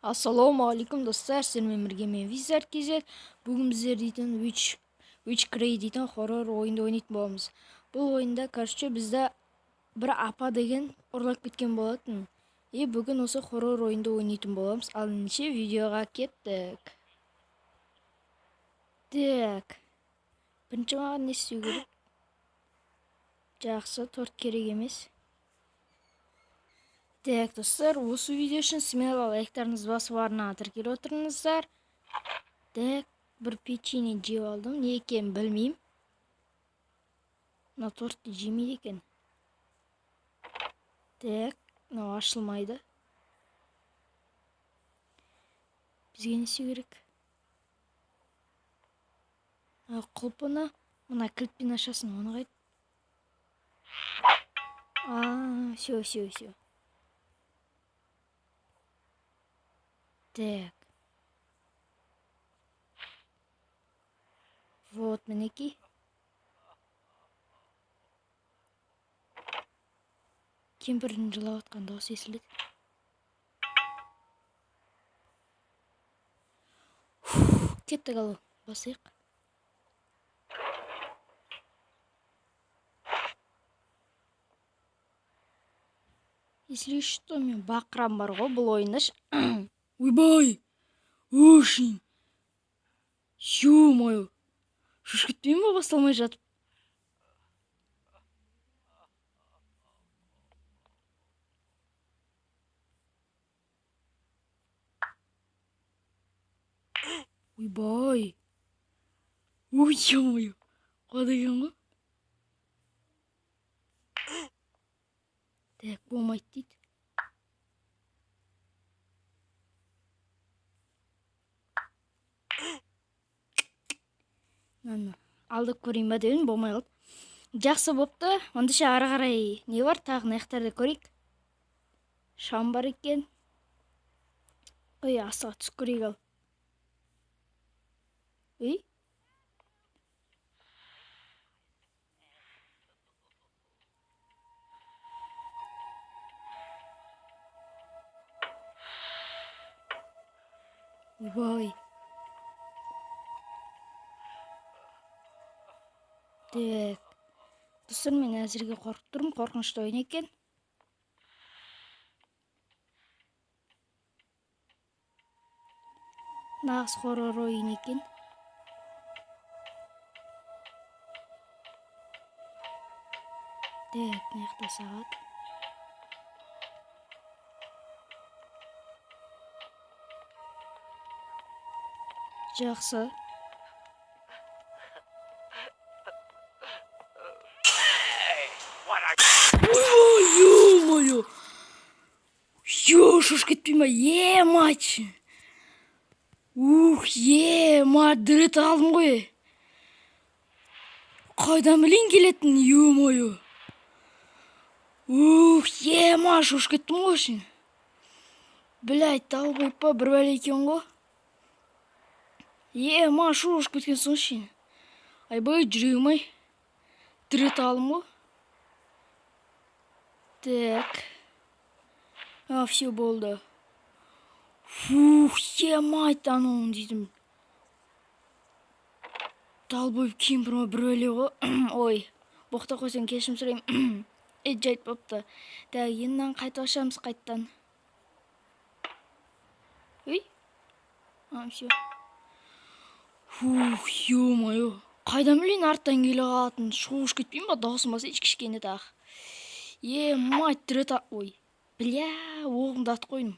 Ассаламу алейкум достар, сіздермен бірге мен Визард KZ. Бүгін біздер дейтін Witch Cray дейтін хоррор ойынды ойнайтын боламыз. Бұл ойында, короче, бізді бір апа деген ұрлап кеткен болатын. Бүгін осы хоррор ойынды ойнайтын боламыз. Ал ендеше видеоға кеттік. Так. Бірінші маған не істеу керек? Жақсы, торт керек емес. Так, достар, осы видео үшін смело лайктарыңызды басып арнаға тіркеліп отырыңыздар. Так, бір печенье жеп алдым. Не екенін білмеймін. Мына тортты жемейді екен. Так, мынау ашылмайды. Бізге не істеу керек? Құлпыны мына кілтпен ашасың, оны қайт. Все. Так. Вот, мінекей. Кемпірдің жылап атқан дауысы естіледі. Кеттік, ал басайық. Если что, мен бақырам бар ғой бұл ойында. Ойбай! Очень! Ё-моё! Шыш кетпейін ба басталмай жатып? Ойбай! Ой, ё-моё! Қада екен ғой? Так, болмайды дейді. Алдып көрейін ба деуін, болмай қалды. Жақсы бопты. Ондайша ары қарай не бар? Тағы наяқтарды көрейік. Шам бар екен. Ой, асыға түсіп көрейік ал. Ой. Ойбай. Так. Достар, мен әзірге қорқып тұрмын. Қорқынышты ойын екен. Нағыз хоррор ойын екен. Так, наяқта сағат. Жақсы. Ой, ё-моё! Шыш кетпей ма? Мать! Мать, дірет алдым ғой. Қайдан білейін келетін, ё-моё! Мать, шыш кеттім ғой үшін. Блядь, талбой па, бір бәле екен ғой. Мать, шыш кеткен соң үшін. Айбай, жүрегім ай. Дірет алдым ғой. Так. Все болды. Мать, анауын дейтім. Талбой кемпір ма бір бәле ғой. Ой, боқта қойсаң кешірім сұрайым. Жайт бопты. Так, енден қайта ашамыз қайттан. Ой. Все. Ё-моё. Қайдан білейін арттан келе қалатын. Шоғыш кетпейін ба? Даусым баса кішкене тағы. Мать, дірет ой. Бля, оғымды ат қойдым.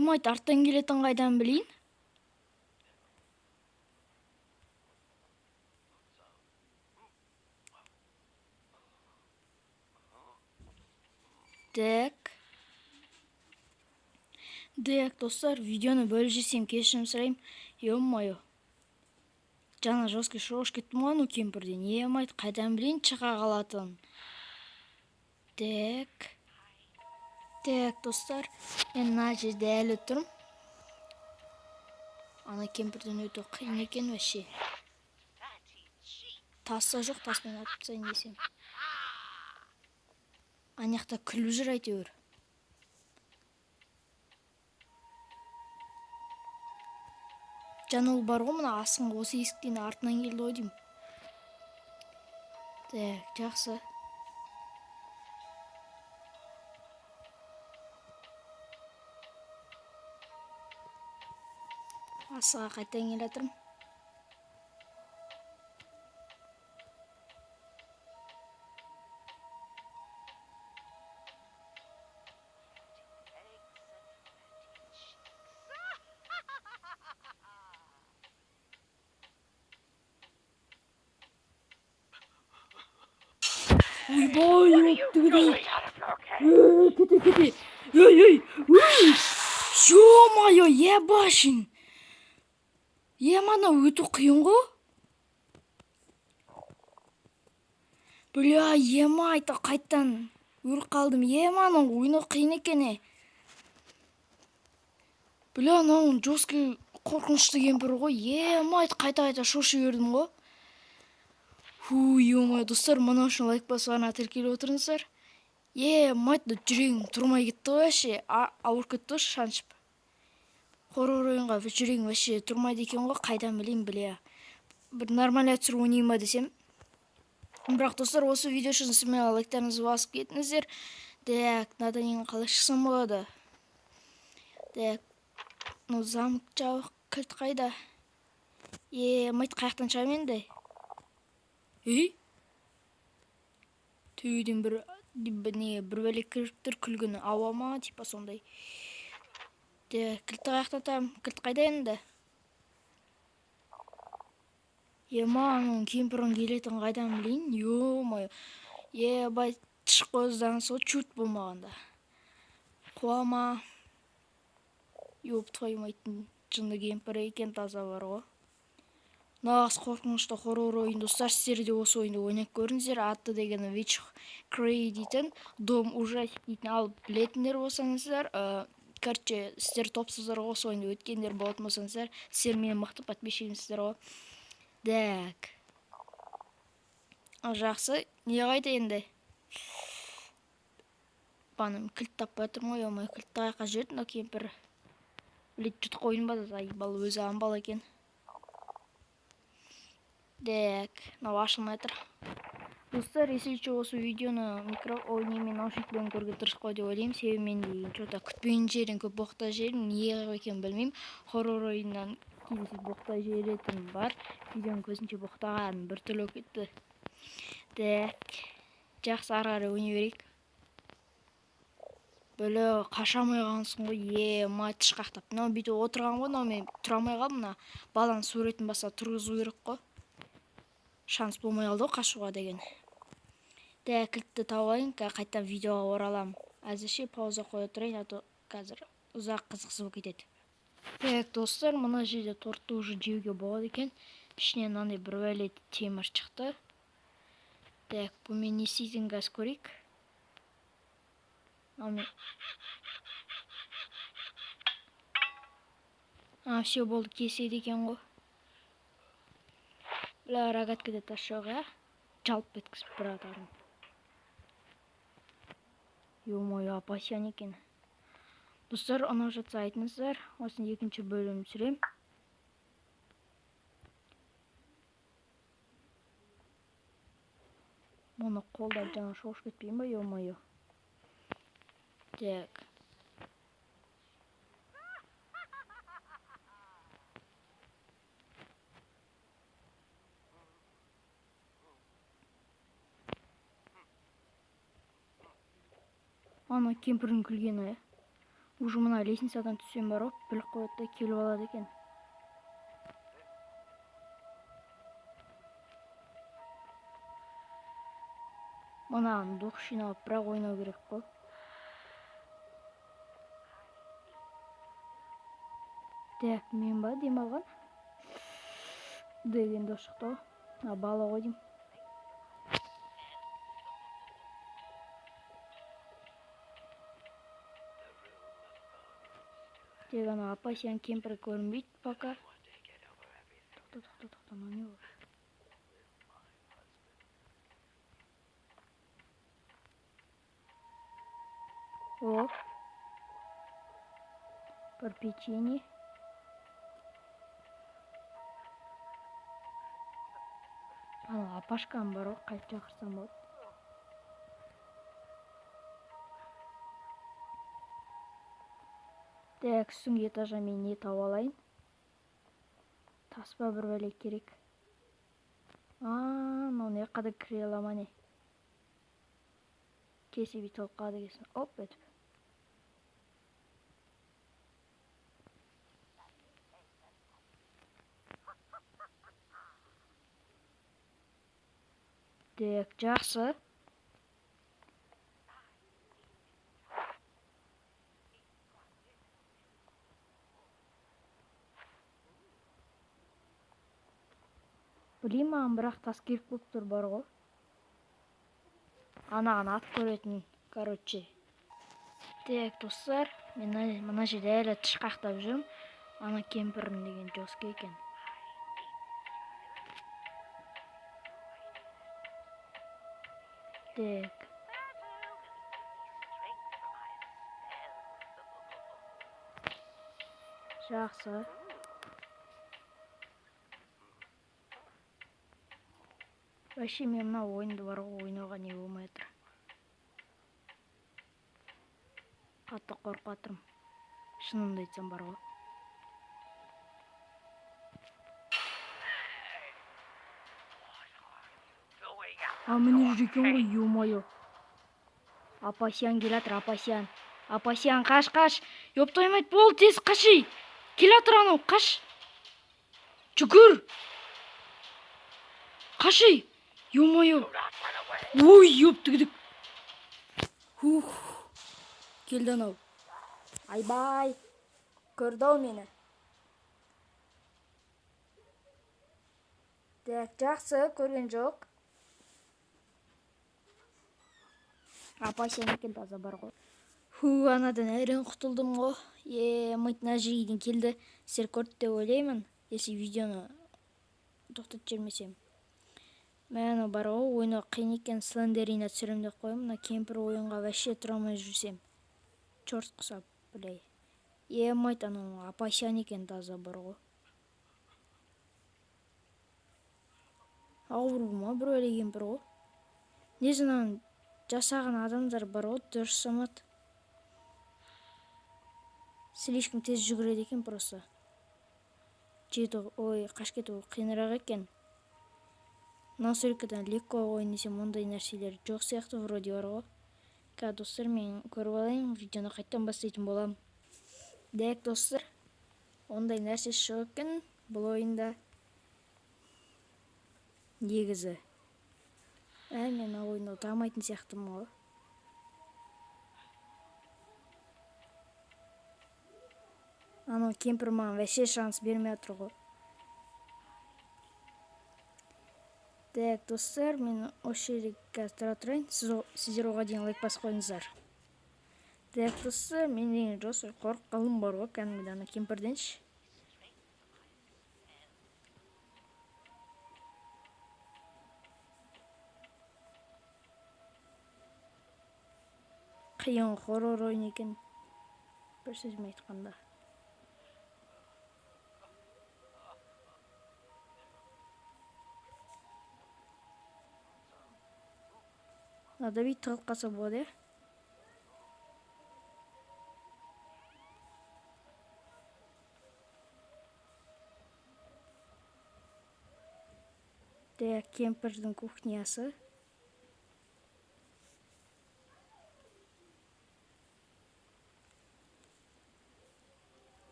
Мать, арттан келетін қайдан білейін? Так. Так, достар, видеоны бөліп жесем кешірім сұрайым. Ё-моё. Жана жоске шоғыш кеттім ғой, кемпірден. Мать, қайдан білейін шыға қалатын. Так. Так, достар, мен мына жерде әлі тұрмын. Ана кемпірден өте қиын екен вообще. Таса жоқ, таспен атып тастайын десем. Анаяқта күліп жүр әйтеуір. жана ол бар ғой мына астыңғы осы есіктен артынан келді ғой деймін. Так, жақсы. Асыға қайтадан келе жатырмын. Ойбай, кете. Ей, ё-моё, ебашин. Мана өту қиын ғой. Бля, айта қайттан өліп қалдым. Мана ойны қиын екен. Бля, мынау жесткий қорқынышты кемпір ғой. Айта қайта шошып бердім ғой. Ё-моё, достар, мына үшін лайк басуына тіркеліп отырыңыздар. Айта жүрегім тұрмай кетті ғой вообще. Ауыр кетті ғой шаншып. Хоррор ойынға жүрегім вообще тұрмайды екен ғой, қайдан білейін, бля. Бір нормально түсіріп ойнайын ба десем. Бірақ достар, осы видео үшін сіздермен лайктарыңызды басып кетіңіздер. Так, надо нені қалай шықсам болады. Так, ну замок жабық, кілт қайда. Айта қаяқтан шығам енді. Түйден бір бәлек кіріктір күлгіні ауа ма, типа сондай. Кілтті қаяқтан там, кілт қайда енді. Аның кемпірін келетін қайдан білейін. Ё-моё. Бай шық көзден сол чут болмағанда. Қуама. Ёп твою майтын жынды кемпірі екен, таза бар ғой. Нағыз қорқынышты хоррор ойын, достар, сіздер де осы ойынды ойнап көріңіздер. Аты деген Witch Cray дейтін, Дом ужасик дейтін алып білетіндер болсаңыздар. Короче, сіздер топсыздар ғой, осы ойынды өткендер болатын болсаңыздар, сіздер менің мықты подписчигімсіздер ғой. Так. Жақсы, не қайда енді? Баным кілт таппай тұрмын ғой, ой, кілтті қайқа жүрді, но кемпір. Білет жұт қойын ба да, бал өзі амбал екен. Так, мынау ашылмай тұр. Достар, есілчі осы видеоны микрофонмен наушникпен көрген дұрыс қой деп ойлаймын. Себебі мен деген что-то күтпеген жерден көп боқта жерім, не екенін білмеймін. Хоррор ойыннан келесі боқта жеретім бар. Видеоның көзінше боқтаған бір түрлі кетті. Так, жақсы, ары қарай ойнай берейік. Бөлі қашамай қалғансың ғой, тышқақтап. Мынау бүйтіп отырған ғой, мынау мен тұрамай қалдым. Баланың суретін баса тұрғызу керек қой. Шанс болмай қалды ғой қашуға деген. Так, кілтті тауайын, қайттан видеоға оралам. Әзірше пауза қоя тұрайын, ато қазір ұзақ қызықсыз болып кетеді. Так, достар, мына жерде тортты уже жеуге болады екен. Ішінен мынандай бір бәле темір шықты. Так, бұмен не істейтін газ көрейік. Все болды, кеседі екен ғой. Бля, рогаткада тас жоқ, жалп еткізіп бір атарым. Ё-моё, апасян екен. Достар, ұнап жатса айтыңыздар, осының екінші бөлімін түсірем. Мұны қолда жаңа шош кетпейін ба, ё-моё. Так. Ана кемпірдің күлгені, уже мына лестницадан түссем бар ғой, біліп қойды да келіп алады екен. Мынаны доқ жинап бірақ ойнау керек қой. Так, мен ба демалған? Деген дос шықты ғой. Бала ғой деймін. Тек ана апасиян кемпір көрінбейді пока. Тоқта, не бар? О, бір печенье. апашкам бар, кайтып чакырсам болот. Так, үстүнкү этажга мен не таап алайын. Таспа бір бәле керек. Мына якка кире алам ане. Кесип итип калды кесин. Оп, этип. Так, жакшы. Билейм, маған бірақ тас керек болып тұр бар ғой. Анаған ат көретін, короче. Так, достар, мен мына жерде әлі тышқақтап жүрмін. Ана кемпірім деген жоске екен. Так. Жақсы. Вообще мен мына ойынды бар ғой, ойнауға не болмай жатыр. Қатты қорқып жатырмын. Шынымды айтсам бар ғой. Міне жүр екен ғой, ё-моё. Апасян келатыр, Апасян. Апасян, қаш. Ёптаймайды, бол, тез қаши. Келатыр анау, қаш. Жүгір. Қаши. Ё-моё. Ой, ёптыгдік. Келді анау. Айбай. Көрді ау мені. Так, жақсы, көрген жоқ. Апасян екен таза бар ғой. Анадан әрен құтылдым ғой. Мына жерге келді. Сіздер көрді деп ойлаймын. Если видеоны тоқтатып жібермесем. Мен бар ғой, ойнау қиын екен, Слендерина түсірем деп қойым. Мына кемпір ойынға вообще тұра алмай жүрсем. Чорт құсап, білей. Емайт анау Апасян екен таза бар ғой. Ауру ма бір өлі кемпір ғой. Не знаю, жасаған адамдар бар ғой, дұрыс самат. Слишком тез жүгіреді екен просто. Қаш кету қиынырақ екен. Насыркадан легко ойнасам ондай нәрселер жоқ сияқты вроде бар ғой. Достар, мен көріп алайын, видеоны қайттан бастайтын болам. Дәк, достар, ондай нәрсе шығып екен бұл ойында. Негізі. Мен ойында дамайтын сияқтымын ғой. Анау кемпір маған вообще шанс бермей отыр ғой. Так, достар, мен осы жерде қазір тұра тұрайын. Сіздер оған дейін лайк басып қойыңыздар. Так, достар, мен деген жосыр қорыққаным бар ғой, кәдімгідей ана кемпірденші. Қиын хоррор ойын екен. Бір сөзім айтқанда. Надо бит тығылып қалса болады. Так, кемпірдің кухнясы.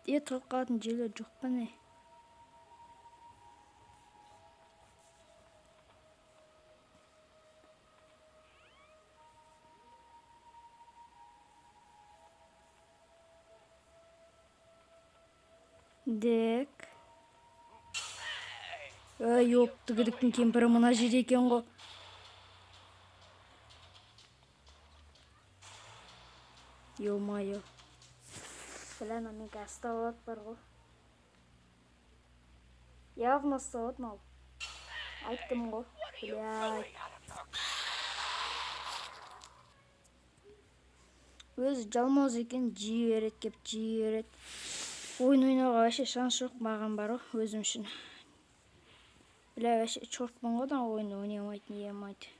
Тығылып қалатын жерлер жоқ па не? Дек. Ёптыгдіктің кемпірі мына жерде екен ғой. Ё-моё. Блин, мен қазір бар ғой. Явно стауат мал. Айттым ғой. Блядь. Өзі жалмауыз екен, жиі берет кеп, жиі берет. Oyun oynауға вообще шанс жоқ маған бар ғой өзім үшін. Бля, вообще чортпын ғой да ойын ойнамайды, не емайды.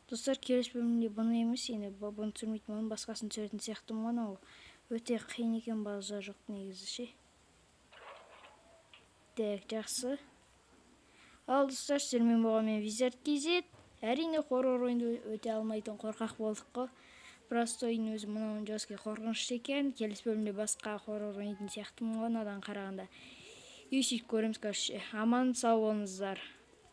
Достар, келесі бөлімде бұны емес, енді бұны түсірмейтін, басқасын түсіретін сияқтымын ғой, анау өте қиын екен база жоқ негізі ше. Так, жақсы. Ал достар, сіздермен болған мен Wizard KZ. Әрине хоррор ойынды өте алмайтын қорқақ болдық қой. Просто ойын өзі мынауын жоске қорқынышты екен. Келесі бөлімде басқа хоррор ойнайтын сияқтымын ғой, одан қарағанда. И сөйтіп көреміз, короче. Аман сау болыңыздар.